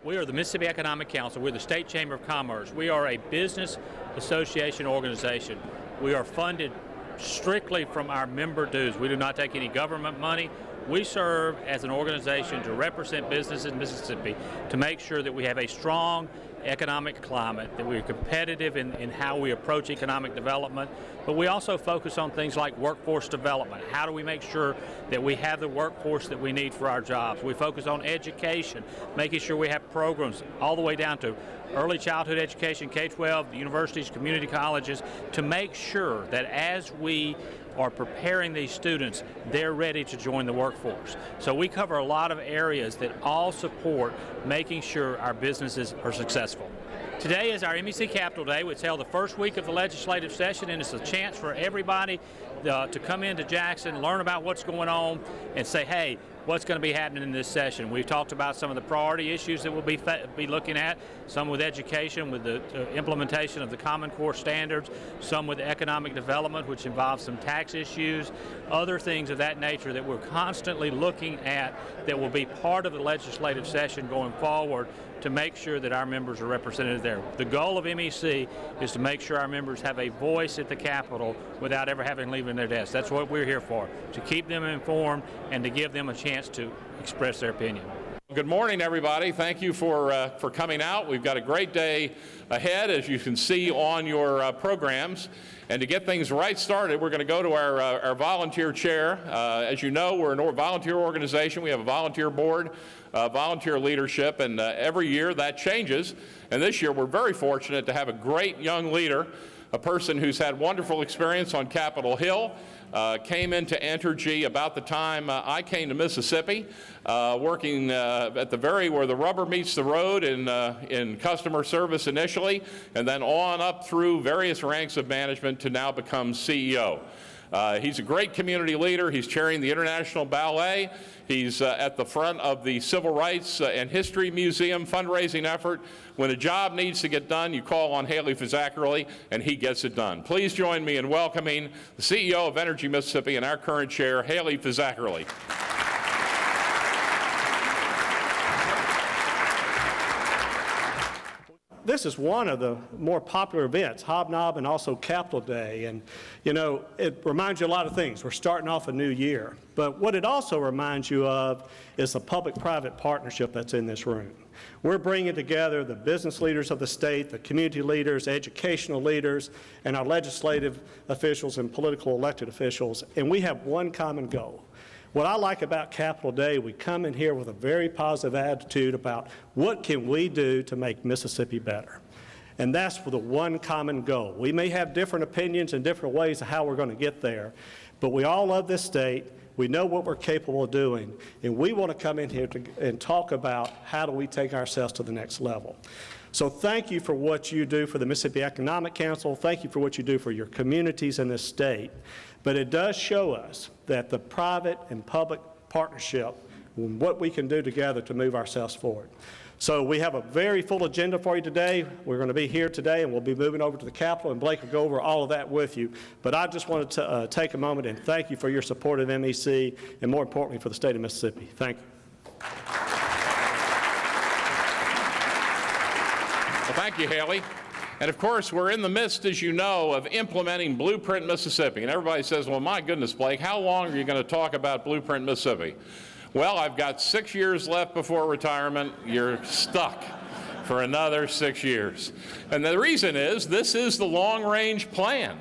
We are the Mississippi Economic Council. We're the State Chamber of Commerce. We are a business association organization. We are funded strictly from our member dues. We do not take any government money. We serve as an organization to represent businesses in Mississippi to make sure that we have a strong economic climate, that we're competitive in how we approach economic development, but we also focus on things like workforce development. How do we make sure that we have the workforce that we need for our jobs? We focus on education, making sure we have programs all the way down to early childhood education, K-12, universities, community colleges, to make sure that as we are preparing these students, they're ready to join the workforce. So we cover a lot of areas that all support making sure our businesses are successful. Today is our MEC Capital Day. It's held the first week of the legislative session, and it's a chance for everybody to come into Jackson, learn about what's going on, and say, hey, what's going to be happening in this session. We've talked about some of the priority issues that we'll be looking at, some with education, with the implementation of the Common Core standards, some with economic development, which involves some tax issues, other things of that nature that we're constantly looking at that will be part of the legislative session going forward to make sure that our members are represented there. The goal of MEC is to make sure our members have a voice at the Capitol without ever having to leave their desk. That's what we're here for, to keep them informed and to give them a chance to express their opinion. Good morning, everybody. Thank you for coming out. We've got a great day ahead, as you can see on your programs. And to get things right started, we're going to go to our volunteer chair. As you know, we're a volunteer organization. We have a volunteer board, volunteer leadership, and every year that changes. And this year we're very fortunate to have a great young leader, a person who's had wonderful experience on Capitol Hill, came into Entergy about the time I came to Mississippi, working at the where the rubber meets the road in customer service initially, and then on up through various ranks of management to now become CEO. He's a great community leader. He's chairing the International Ballet. He's at the front of the Civil Rights and History Museum fundraising effort. When a job needs to get done, you call on Haley Fizzackerly, and he gets it done. Please join me in welcoming the CEO of Entergy Mississippi and our current chair, Haley Fizzackerly. This is one of the more popular events, Hobnob and also Capitol Day. And, you know, it reminds you a lot of things. We're starting off a new year. But what it also reminds you of is the public-private partnership that's in this room. We're bringing together the business leaders of the state, the community leaders, educational leaders, and our legislative officials and political elected officials. And we have one common goal. What I like about Capitol Day, we come in here with a very positive attitude about what can we do to make Mississippi better. And that's for the one common goal. We may have different opinions and different ways of how we're going to get there, but we all love this state. We know what we're capable of doing, and we want to come in here and talk about how do we take ourselves to the next level. So thank you for what you do for the Mississippi Economic Council. Thank you for what you do for your communities in this state. But it does show us that the private and public partnership, what we can do together to move ourselves forward. So we have a very full agenda for you today. We're going to be here today, and we'll be moving over to the Capitol, and Blake will go over all of that with you. But I just wanted to take a moment and thank you for your support of MEC, and more importantly, for the state of Mississippi. Thank you. Well, thank you, Haley. And of course, we're in the midst, as you know, of implementing Blueprint Mississippi. And everybody says, well, my goodness, Blake, how long are you going to talk about Blueprint Mississippi? Well, I've got 6 years left before retirement. You're stuck for another 6 years. And the reason is, this is the long-range plan.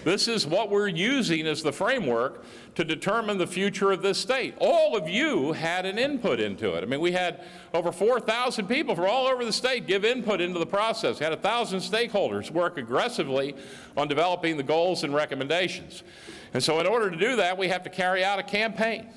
This is what we're using as the framework to determine the future of this state. All of you had an input into it. I mean, we had over 4,000 people from all over the state give input into the process. We had 1,000 stakeholders work aggressively on developing the goals and recommendations. And so in order to do that, we have to carry out a campaign.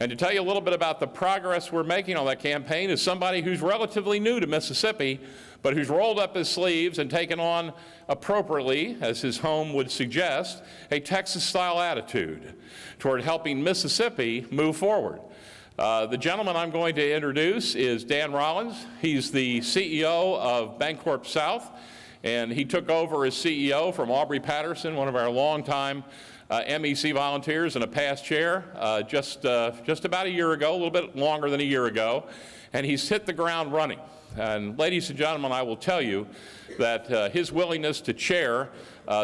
And to tell you a little bit about the progress we're making on that campaign is somebody who's relatively new to Mississippi, but who's rolled up his sleeves and taken on appropriately, as his home would suggest, a Texas-style attitude toward helping Mississippi move forward. The gentleman I'm going to introduce is Dan Rollins. He's the CEO of Bancorp South, and he took over as CEO from Aubrey Patterson, one of our longtime MEC volunteers and a past chair just about a year ago, a little bit longer than a year ago, and he's hit the ground running. And ladies and gentlemen, I will tell you that his willingness to chair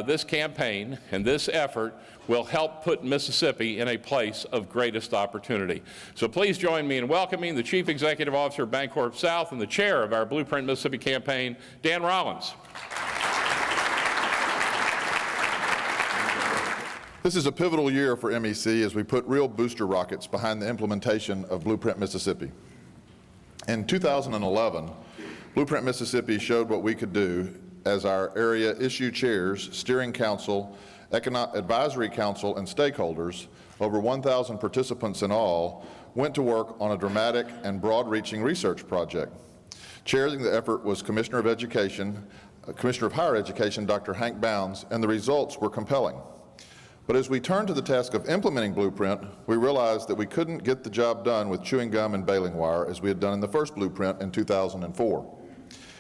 this campaign and this effort will help put Mississippi in a place of greatest opportunity. So please join me in welcoming the Chief Executive Officer of Bancorp South and the chair of our Blueprint Mississippi campaign, Dan Rollins. This is a pivotal year for MEC as we put real booster rockets behind the implementation of Blueprint Mississippi. In 2011, Blueprint Mississippi showed what we could do as our area issue chairs, steering council, advisory council, and stakeholders, over 1,000 participants in all, went to work on a dramatic and broad-reaching research project. Chairing the effort was Commissioner of Higher Education, Dr. Hank Bounds, and the results were compelling. But as we turned to the task of implementing Blueprint, we realized that we couldn't get the job done with chewing gum and baling wire as we had done in the first Blueprint in 2004.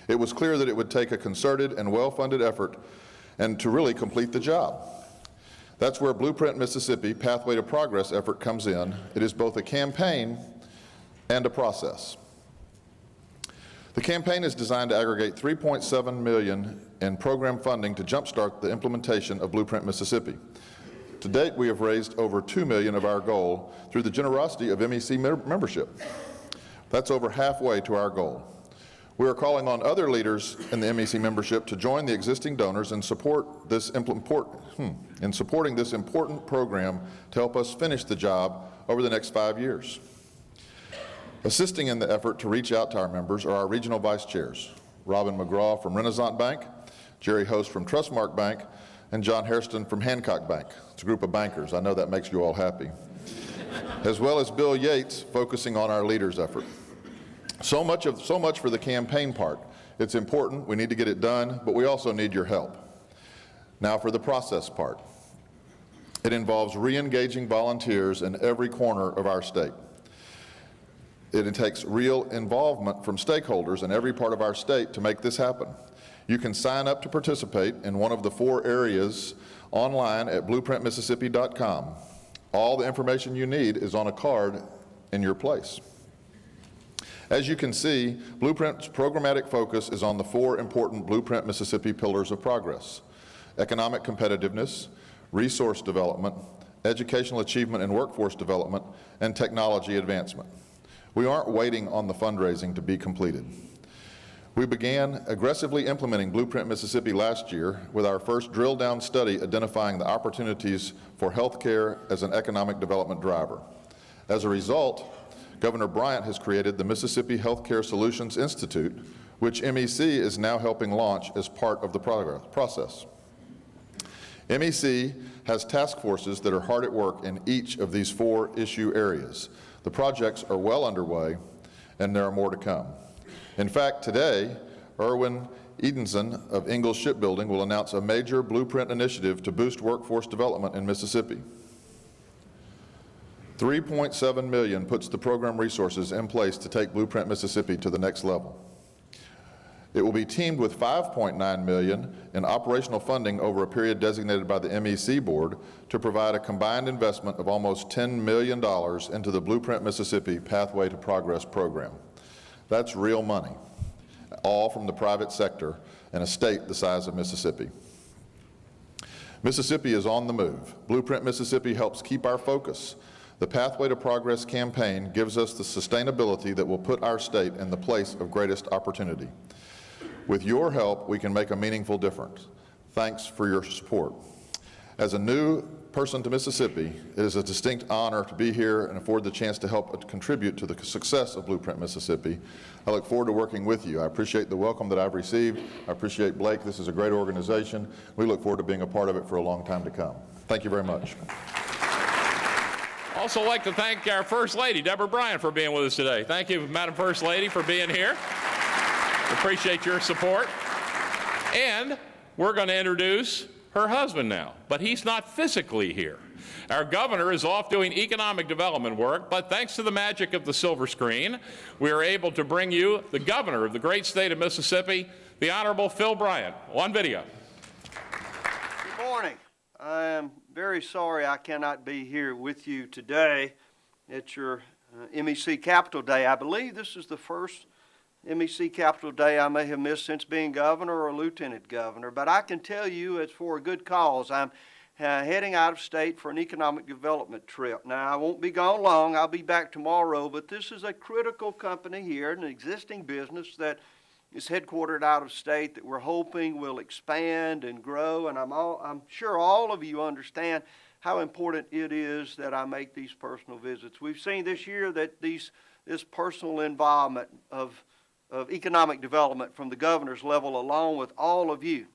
It was clear that it would take a concerted and well-funded effort and to really complete the job. That's where Blueprint Mississippi Pathway to Progress effort comes in. It is both a campaign and a process. The campaign is designed to aggregate $3.7 million in program funding to jumpstart the implementation of Blueprint Mississippi. To date, we have raised over $2 million of our goal through the generosity of MEC membership. That's over halfway to our goal. We are calling on other leaders in the MEC membership to join the existing donors and supporting this important program to help us finish the job over the next 5 years. Assisting in the effort to reach out to our members are our regional vice chairs, Robin McGraw from Renaissance Bank, Jerry Host from Trustmark Bank, and John Hairston from Hancock Bank. It's a group of bankers. I know that makes you all happy. As well as Bill Yates, focusing on our leaders effort. So much for the campaign part. It's important, we need to get it done, but we also need your help. Now for the process part. It involves re-engaging volunteers in every corner of our state. It takes real involvement from stakeholders in every part of our state to make this happen. You can sign up to participate in one of the 4 areas online at blueprintmississippi.com. All the information you need is on a card in your place. As you can see, Blueprint's programmatic focus is on the 4 important Blueprint Mississippi pillars of progress: economic competitiveness, resource development, educational achievement and workforce development, and technology advancement. We aren't waiting on the fundraising to be completed. We began aggressively implementing Blueprint Mississippi last year with our first drill-down study identifying the opportunities for healthcare as an economic development driver. As a result, Governor Bryant has created the Mississippi Healthcare Solutions Institute, which MEC is now helping launch as part of the process. MEC has task forces that are hard at work in each of these 4 issue areas. The projects are well underway, and there are more to come. In fact, today, Erwin Edenson of Ingalls Shipbuilding will announce a major Blueprint initiative to boost workforce development in Mississippi. $3.7 million puts the program resources in place to take Blueprint Mississippi to the next level. It will be teamed with $5.9 million in operational funding over a period designated by the MEC board to provide a combined investment of almost $10 million into the Blueprint Mississippi Pathway to Progress program. That's real money, all from the private sector in a state the size of Mississippi. Mississippi is on the move. Blueprint Mississippi helps keep our focus. The Pathway to Progress campaign gives us the sustainability that will put our state in the place of greatest opportunity. With your help, we can make a meaningful difference. Thanks for your support. As a new person to Mississippi, it is a distinct honor to be here and afford the chance to help contribute to the success of Blueprint Mississippi. I look forward to working with you. I appreciate the welcome that I've received. I appreciate Blake. This is a great organization. We look forward to being a part of it for a long time to come. Thank you very much. Also like to thank our First Lady, Deborah Bryant, for being with us today. Thank you, Madam First Lady, for being here. Appreciate your support. And we're going to introduce her husband now, but he's not physically here. Our governor is off doing economic development work, but thanks to the magic of the silver screen, we are able to bring you the governor of the great state of Mississippi, the Honorable Phil Bryant, on video. Good morning. I am very sorry I cannot be here with you today at your MEC Capital Day. I believe this is the first MEC Capital Day I may have missed since being governor or lieutenant governor, but I can tell you it's for a good cause. I'm heading out of state for an economic development trip. Now, I won't be gone long. I'll be back tomorrow, but this is a critical company here, an existing business that is headquartered out of state that we're hoping will expand and grow, and I'm sure all of you understand how important it is that I make these personal visits. We've seen this year that this personal involvement of economic development from the governor's level along with all of you.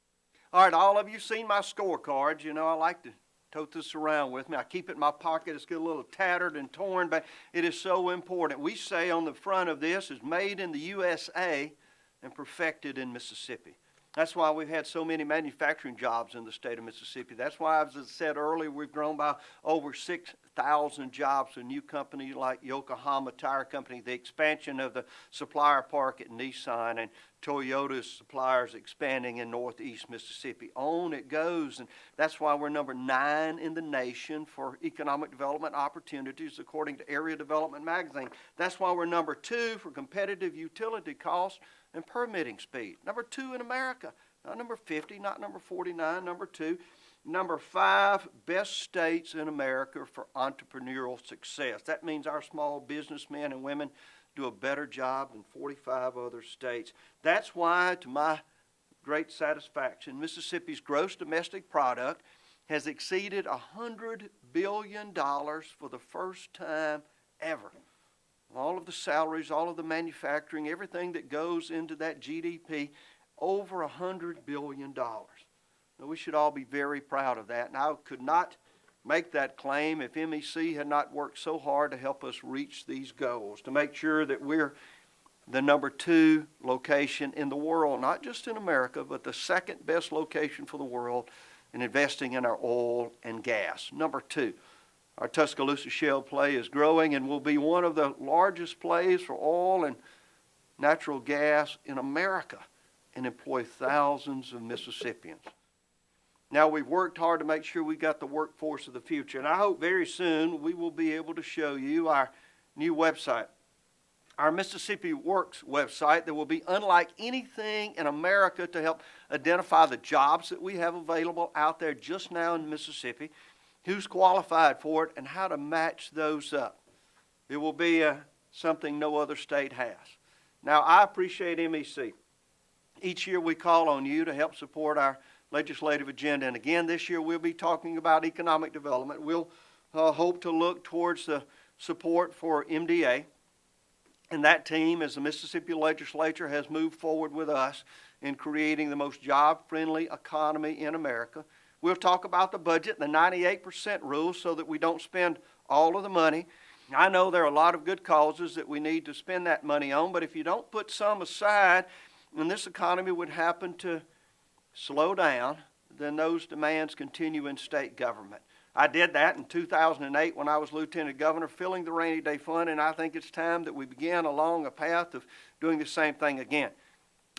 All right, all of you seen my scorecards. You know, I like to tote this around with me. I keep it in my pocket. It's get a little tattered and torn, but it is so important. We say on the front of this is made in the USA and perfected in Mississippi. That's why we've had so many manufacturing jobs in the state of Mississippi. That's why, as I said earlier, we've grown by over 6,000 jobs. A new company like Yokohama Tire Company, the expansion of the supplier park at Nissan, and Toyota's suppliers expanding in northeast Mississippi. On it goes, and that's why we're number 9 in the nation for economic development opportunities according to Area Development Magazine. That's why we're number 2 for competitive utility costs and permitting speed. Number 2 in America, not number 50, not number 49, number 2. Number 5, best states in America for entrepreneurial success. That means our small businessmen and women do a better job than 45 other states. That's why, to my great satisfaction, Mississippi's gross domestic product has exceeded $100 billion for the first time ever. All of the salaries, all of the manufacturing, everything that goes into that GDP, over $100 billion. Now, we should all be very proud of that. And I could not make that claim if MEC had not worked so hard to help us reach these goals, to make sure that we're the number 2 location in the world, not just in America, but the second best location for the world in investing in our oil and gas. Number 2. Our Tuscaloosa shale play is growing and will be one of the largest plays for oil and natural gas in America and employ thousands of Mississippians. Now, we've worked hard to make sure we got the workforce of the future, and I hope very soon we will be able to show you our new website, our Mississippi Works website that will be unlike anything in America to help identify the jobs that we have available out there just now in Mississippi, who's qualified for it, and how to match those up. It will be something no other state has. Now, I appreciate MEC. Each year we call on you to help support our legislative agenda. And again, this year we'll be talking about economic development. We'll hope to look towards the support for MDA. And that team, as the Mississippi legislature has moved forward with us in creating the most job-friendly economy in America. We'll talk about the budget, the 98% rule, so that we don't spend all of the money. I know there are a lot of good causes that we need to spend that money on, but if you don't put some aside, and this economy would happen to slow down, then those demands continue in state government. I did that in 2008 when I was lieutenant governor, filling the rainy day fund, and I think it's time that we begin along a path of doing the same thing again.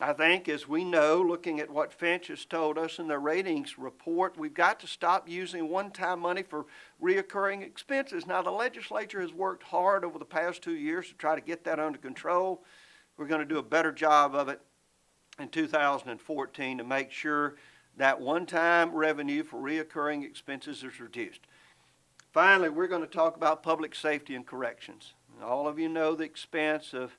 I think, as we know, looking at what Finch has told us in their ratings report, we've got to stop using one-time money for reoccurring expenses. Now, the legislature has worked hard over the past 2 years to try to get that under control. We're going to do a better job of it in 2014 to make sure that one-time revenue for reoccurring expenses is reduced. Finally, we're going to talk about public safety and corrections. All of you know the expense of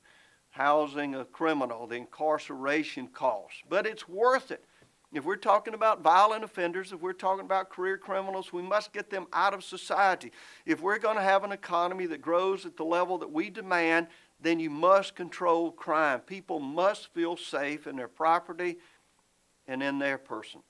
housing a criminal, the incarceration costs, but it's worth it. If we're talking about violent offenders, if we're talking about career criminals, we must get them out of society. If we're going to have an economy that grows at the level that we demand, then you must control crime. People must feel safe in their property and in their person.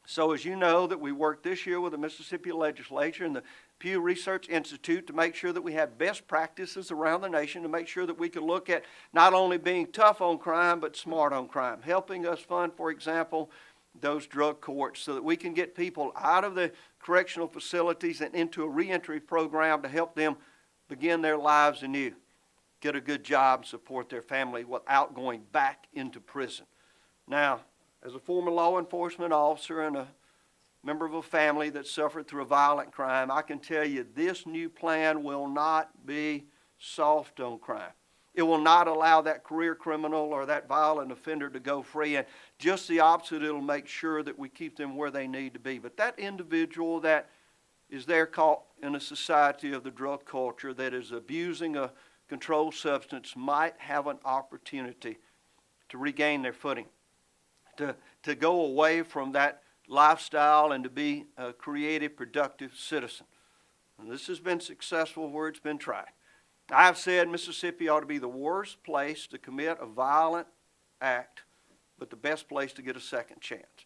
So as you know, that we worked this year with the Mississippi legislature and the Pew Research Institute to make sure that we have best practices around the nation, to make sure that we can look at not only being tough on crime, but smart on crime, helping us fund, for example, those drug courts so that we can get people out of the correctional facilities and into a reentry program to help them begin their lives anew, get a good job, and support their family without going back into prison. Now, as a former law enforcement officer and a member of a family that suffered through a violent crime, I can tell you this new plan will not be soft on crime. It will not allow that career criminal or that violent offender to go free, and just the opposite, it'll make sure that we keep them where they need to be. But that individual that is there caught in a society of the drug culture that is abusing a controlled substance might have an opportunity to regain their footing, to go away from that lifestyle and to be a creative, productive citizen. And this has been successful where it's been tried. I've said Mississippi ought to be the worst place to commit a violent act, but the best place to get a second chance.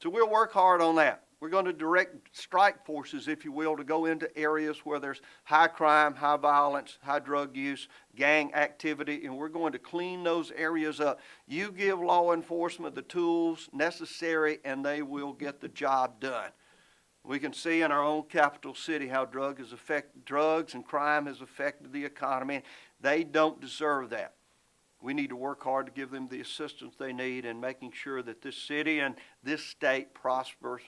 So we'll work hard on that. We're going to direct strike forces, if you will, to go into areas where there's high crime, high violence, high drug use, gang activity, and we're going to clean those areas up. You give law enforcement the tools necessary, and they will get the job done. We can see in our own capital city how drugs and crime has affected the economy. They don't deserve that. We need to work hard to give them the assistance they need in making sure that this city and this state prospers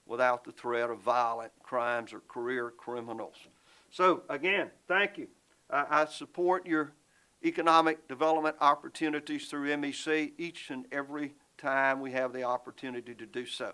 without the threat of violent crimes or career criminals. So, again, thank you. I support your economic development opportunities through MEC each and every time we have the opportunity to do so.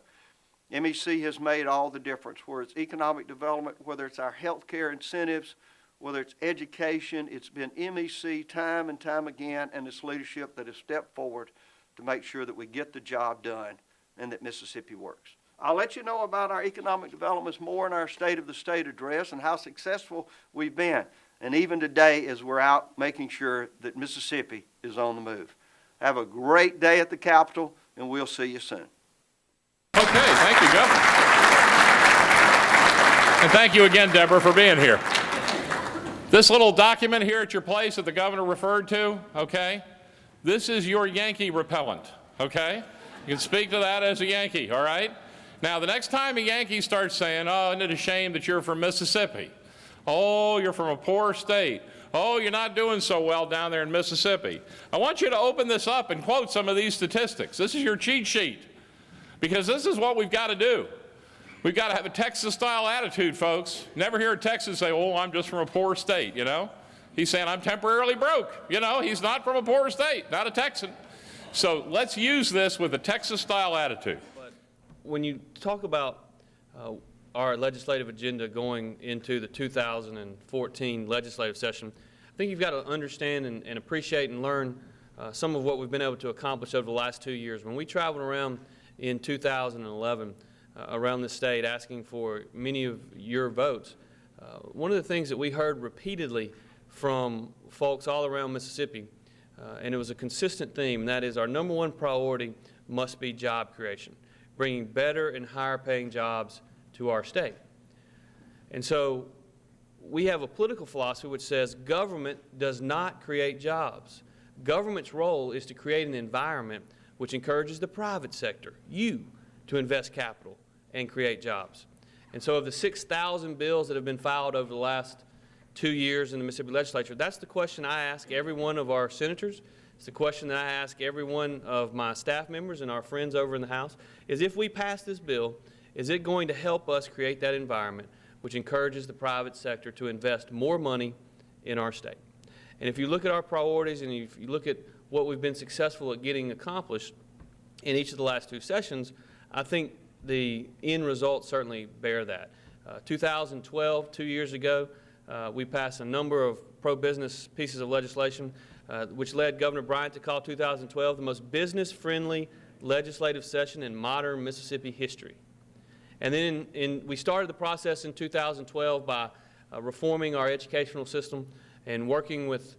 MEC has made all the difference, whether it's economic development, whether it's our health care incentives, whether it's education. It's been MEC time and time again and its leadership that has stepped forward to make sure that we get the job done and that Mississippi works. I'll let you know about our economic developments more in our State of the State address and how successful we've been. And even today as we're out making sure that Mississippi is on the move. Have a great day at the Capitol, and we'll see you soon. Okay, thank you, Governor. And thank you again, Deborah, for being here. This little document here at your place that the governor referred to, okay, this is your Yankee repellent, okay? You can speak to that as a Yankee, all right? Now, the next time a Yankee starts saying, oh, isn't it a shame that you're from Mississippi? Oh, you're from a poor state. Oh, you're not doing so well down there in Mississippi. I want you to open this up and quote some of these statistics. This is your cheat sheet. Because this is what we've got to do. We've got to have a Texas-style attitude, folks. Never hear a Texan say, oh, I'm just from a poor state, you know. He's saying, I'm temporarily broke. You know, he's not from a poor state, not a Texan. So let's use this with a Texas-style attitude. But when you talk about our legislative agenda going into the 2014 legislative session, I think you've got to understand and appreciate and learn some of what we've been able to accomplish over the last 2 years. When we traveled around in 2011 around the state asking for many of your votes, one of the things that we heard repeatedly from folks all around Mississippi, and it was a consistent theme, and that is our number one priority must be job creation, bringing better and higher paying jobs to our state. And so we have a political philosophy which says government does not create jobs. Government's role is to create an environment which encourages the private sector, you, to invest capital and create jobs. And so of the 6,000 bills that have been filed over the last 2 years in the Mississippi legislature, that's the question I ask every one of our senators. It's the question that I ask every one of my staff members and our friends over in the House, is if we pass this bill, is it going to help us create that environment which encourages the private sector to invest more money in our state? And if you look at our priorities and if you look at what we've been successful at getting accomplished in each of the last 2 sessions, I think the end results certainly bear that. 2012, 2 years ago, we passed a number of pro-business pieces of legislation which led Governor Bryant to call 2012 the most business-friendly legislative session in modern Mississippi history. And then we started the process in 2012 by reforming our educational system and working with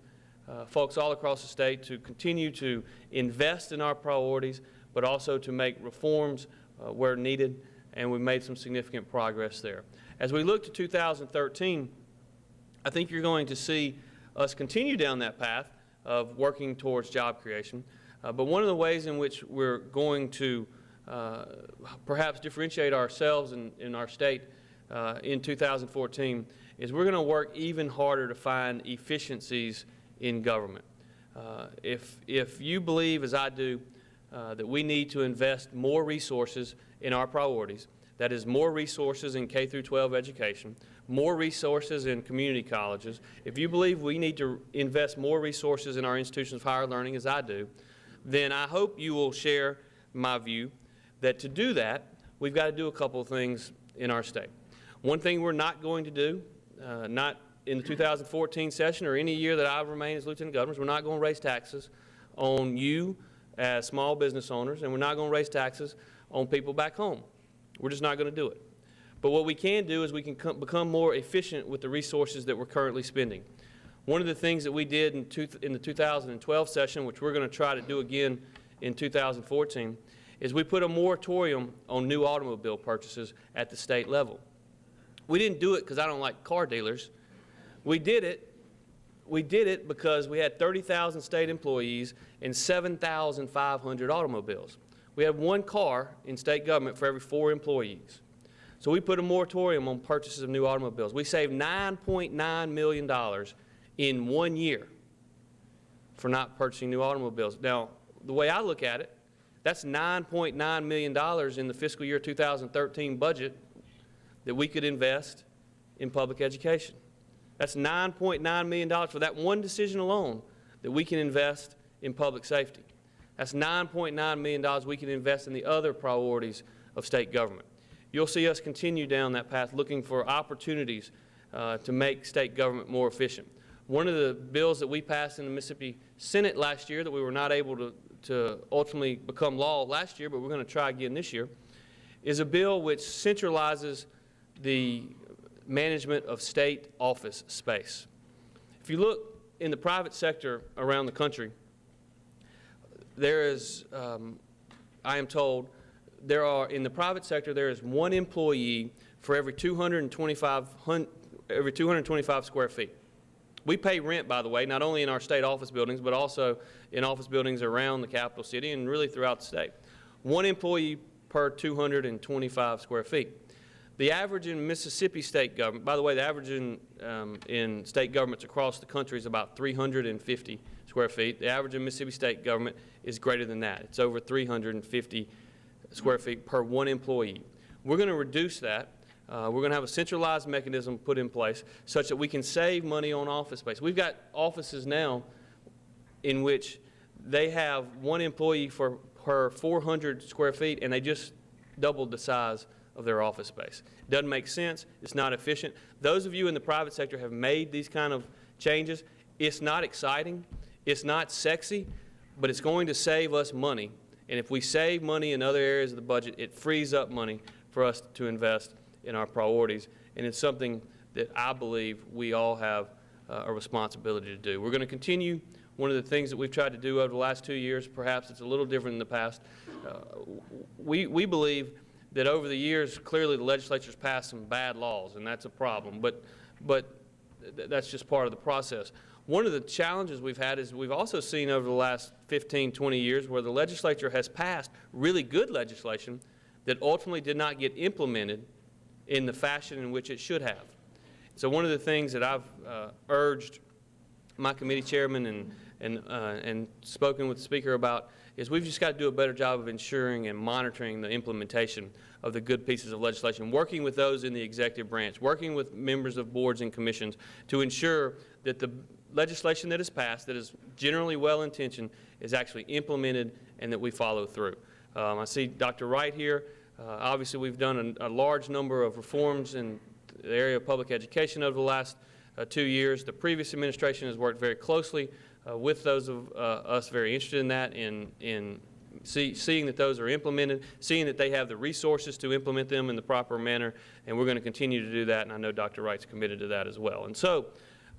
folks all across the state to continue to invest in our priorities, but also to make reforms where needed, and we've made some significant progress there. As we look to 2013, I think you're going to see us continue down that path of working towards job creation, but one of the ways in which we're going to perhaps differentiate ourselves in our state in 2014 is we're going to work even harder to find efficiencies in government. If you believe, as I do, that we need to invest more resources in our priorities, That is more resources in K through 12 education, more resources in community colleges. If you believe we need to invest more resources in our institutions of higher learning, as I do, then I hope you will share my view that to do that, we've got to do a couple of things in our state. One thing we're not going to do, not in the 2014 session or any year that I remain as Lieutenant Governor, we're not going to raise taxes on you as small business owners, and we're not going to raise taxes on people back home. We're just not going to do it. But what we can do is we can become more efficient with the resources that we're currently spending. One of the things that we did in the 2012 session, which we're going to try to do again in 2014, is we put a moratorium on new automobile purchases at the state level. We didn't do it because I don't like car dealers. We did it because we had 30,000 state employees and 7,500 automobiles. We have one car in state government for every 4 employees. So we put a moratorium on purchases of new automobiles. We saved $9.9 million in 1 year for not purchasing new automobiles. Now, the way I look at it, that's $9.9 million in the fiscal year 2013 budget that we could invest in public education. That's $9.9 million for that one decision alone that we can invest in public safety. That's $9.9 million we can invest in the other priorities of state government. You'll see us continue down that path looking for opportunities to make state government more efficient. One of the bills that we passed in the Mississippi Senate last year that we were not able to ultimately become law last year, but we're going to try again this year, is a bill which centralizes the management of state office space. If you look in the private sector around the country, there is, I am told, in the private sector, there is 1 employee for every 225 square feet. We pay rent, by the way, not only in our state office buildings, but also in office buildings around the capital city and really throughout the state. 1 employee per 225 square feet. The average in Mississippi state government, by the way, the average in state governments across the country is about 350 square feet. The average in Mississippi state government is greater than that. It's over 350 square feet per 1 employee. We're going to reduce that. We're going to have a centralized mechanism put in place such that we can save money on office space. We've got offices now in which they have 1 employee per 400 square feet, and they just doubled the size of their office space. It doesn't make sense. It's not efficient. Those of you in the private sector have made these kind of changes. It's not exciting. It's not sexy, but it's going to save us money. And if we save money in other areas of the budget, it frees up money for us to invest in our priorities. And it's something that I believe we all have a responsibility to do. We're going to continue. One of the things that we've tried to do over the last 2 years, perhaps it's a little different in the past, we believe that over the years, clearly the legislature's passed some bad laws, and that's a problem, but that's just part of the process. One of the challenges we've had is we've also seen over the last 15, 20 years where the legislature has passed really good legislation that ultimately did not get implemented in the fashion in which it should have. So one of the things that I've urged my committee chairman and spoken with the Speaker about is we've just got to do a better job of ensuring and monitoring the implementation of the good pieces of legislation, working with those in the executive branch, working with members of boards and commissions to ensure that the legislation that is passed, that is generally well-intentioned, is actually implemented and that we follow through. I see Dr. Wright here. Obviously, we've done a large number of reforms in the area of public education over the last 2 years. The previous administration has worked very closely with those of us very interested in that, in seeing that those are implemented, seeing that they have the resources to implement them in the proper manner, and we're going to continue to do that, and I know Dr. Wright's committed to that as well. And so,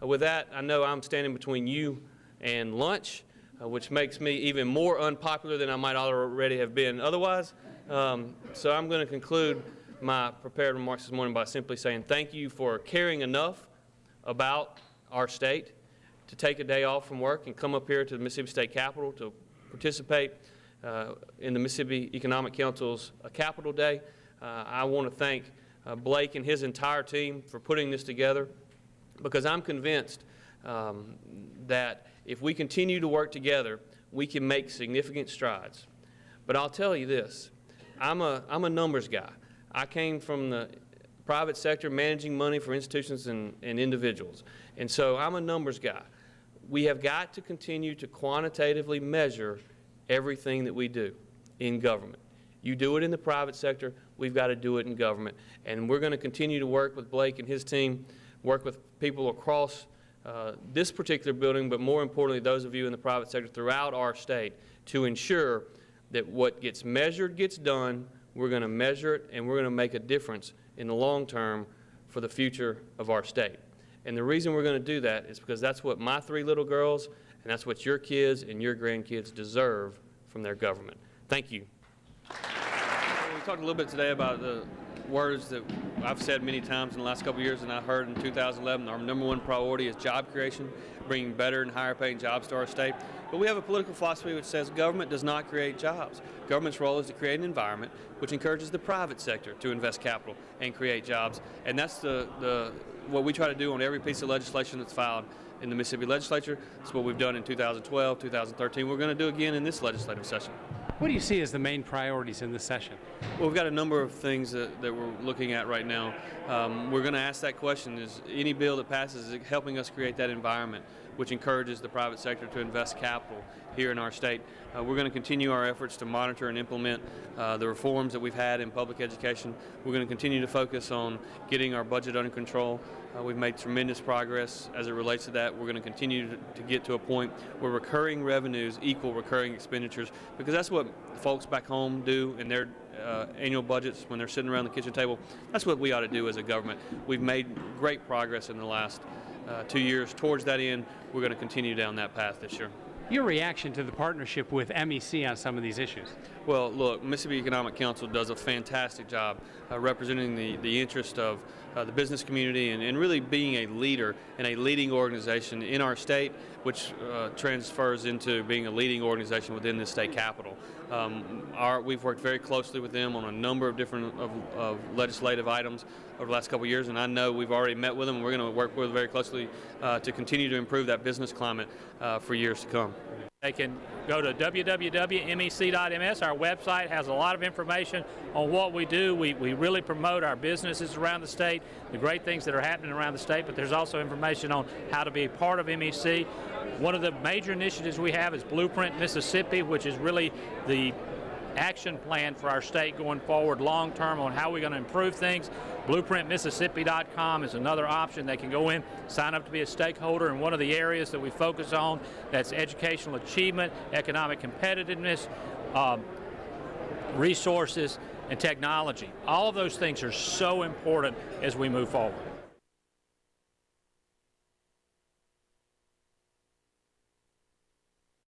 with that, I know I'm standing between you and lunch, which makes me even more unpopular than I might already have been otherwise. So I'm going to conclude my prepared remarks this morning by simply saying thank you for caring enough about our state to take a day off from work and come up here to the Mississippi State Capitol to participate in the Mississippi Economic Council's Capitol Day. I want to thank Blake and his entire team for putting this together, because I'm convinced that if we continue to work together, we can make significant strides. But I'll tell you this, I'm a numbers guy. I came from the private sector managing money for institutions and individuals. And so I'm a numbers guy. We have got to continue to quantitatively measure everything that we do in government. You do it in the private sector, we've got to do it in government. And we're going to continue to work with Blake and his team, work with people across this particular building, but more importantly, those of you in the private sector throughout our state, to ensure that what gets measured gets done. We're going to measure it, and we're going to make a difference in the long term for the future of our state. And the reason we're going to do that is because that's what my 3 little girls, and that's what your kids and your grandkids deserve from their government. Thank you. We talked a little bit today about the words that I've said many times in the last couple of years, and I heard in 2011, our #1 priority is job creation, bringing better and higher paying jobs to our state. But we have a political philosophy which says government does not create jobs. Government's role is to create an environment which encourages the private sector to invest capital and create jobs. And that's what we try to do on every piece of legislation that's filed in the Mississippi legislature. That's what we've done in 2012, 2013. We're going to do again in this legislative session. What do you see as the main priorities in this session? Well, we've got a number of things that we're looking at right now. We're going to ask that question, is any bill that passes is helping us create that environment which encourages the private sector to invest capital here in our state. We're going to continue our efforts to monitor and implement the reforms that we've had in public education. We're going to continue to focus on getting our budget under control. We've made tremendous progress as it relates to that. We're going to continue to get to a point where recurring revenues equal recurring expenditures, because that's what folks back home do in their annual budgets when they're sitting around the kitchen table. That's what we ought to do as a government. We've made great progress in the last 2 years towards that end. We're going to continue down that path this year. Your reaction to the partnership with MEC on some of these issues? Well, look, Mississippi Economic Council does a fantastic job representing the interest of the business community and really being a leader and a leading organization in our state, which transfers into being a leading organization within the state capital. We've worked very closely with them on a number of different of legislative items over the last couple of years, and I know we've already met with them, and we're going to work with them very closely to continue to improve that business climate for years to come. They can go to www.mec.ms. Our website has a lot of information on what we do. We really promote our businesses around the state, the great things that are happening around the state, but there's also information on how to be a part of MEC. One of the major initiatives we have is Blueprint Mississippi, which is really the action plan for our state going forward long term on how we're going to improve things. BlueprintMississippi.com is another option. They can go in, sign up to be a stakeholder in one of the areas that we focus on. That's educational achievement, economic competitiveness, resources, and technology. All of those things are so important as we move forward.